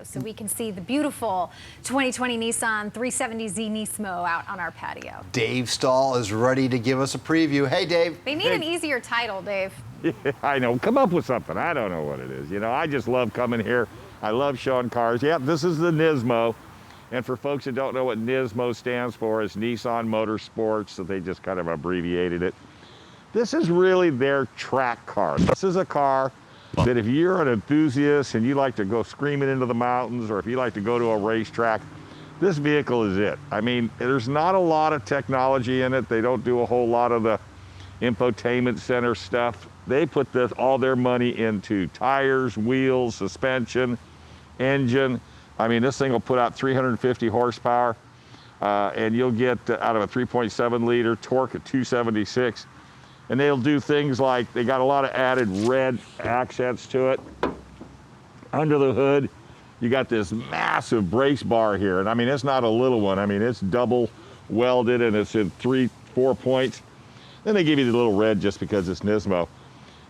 So we can see the beautiful 2020 Nissan 370Z NISMO out on our patio. Dave Stahl is ready to give us a preview. Hey, Dave. They need an easier title, Dave. Yeah, I know. Come up with something. I don't know what it is. You know, I just love coming here. I love showing cars. Yeah, this is the NISMO. And for folks that don't know what NISMO stands for, it's Nissan Motorsports, so they just kind of abbreviated it. This is really their track car. This is a car that if you're an enthusiast and you like to go screaming into the mountains, or if you like to go to a racetrack, this vehicle is it. I mean, there's not a lot of technology in it. They don't do a whole lot of the infotainment center stuff. They put all their money into tires, wheels, suspension, engine. I mean, this thing will put out 350 horsepower, and you'll get out of a 3.7 liter torque at 276. And they'll do things like, they got a lot of added red accents to it. Under the hood, you got this massive brace bar here. And I mean, it's not a little one. I mean, it's double welded and it's in 4 points. Then they give you the little red just because it's NISMO.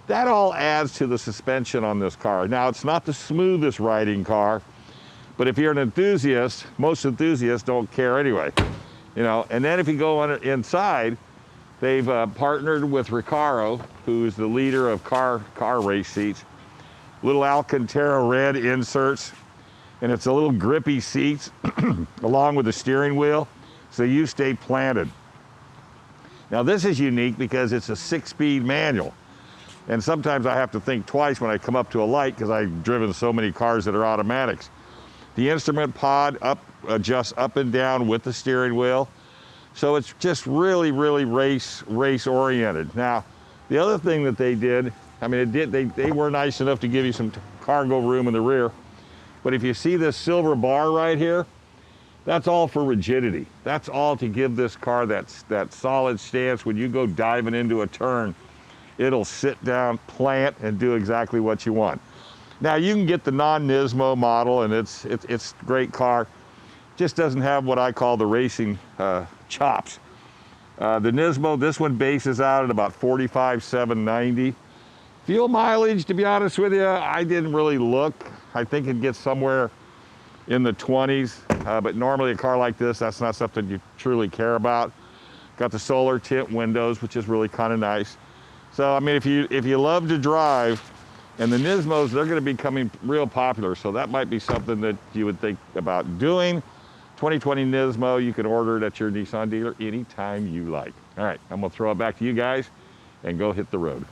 That all adds to the suspension on this car. Now, it's not the smoothest riding car, but if you're an enthusiast, most enthusiasts don't care anyway. You know, and then if you go inside, they've partnered with Recaro, who's the leader of car race seats. Little Alcantara red inserts, and it's a little grippy seats along with the steering wheel, so you stay planted. Now this is unique because it's a 6-speed manual. And sometimes I have to think twice when I come up to a light because I've driven so many cars that are automatics. The instrument pod adjusts up and down with the steering wheel. So it's just really, really race oriented. Now, the other thing that they did, I mean, they were nice enough to give you some cargo room in the rear. But if you see this silver bar right here, that's all for rigidity. That's all to give this car that solid stance. When you go diving into a turn, it'll sit down, plant, and do exactly what you want. Now, you can get the non-NISMO model, and it's a great car. Just doesn't have what I call the racing chops. The NISMO, this one bases out at about 45,790. Fuel mileage, to be honest with you, I didn't really look. I think it gets somewhere in the 20s, but normally a car like this, that's not something you truly care about. Got the solar tint windows, which is really kind of nice. So, I mean, if you love to drive, and the NISMOs, they're going to be becoming real popular, so that might be something that you would think about doing. 2020 NISMO, you can order it at your Nissan dealer anytime you like. All right, I'm going to throw it back to you guys and go hit the road.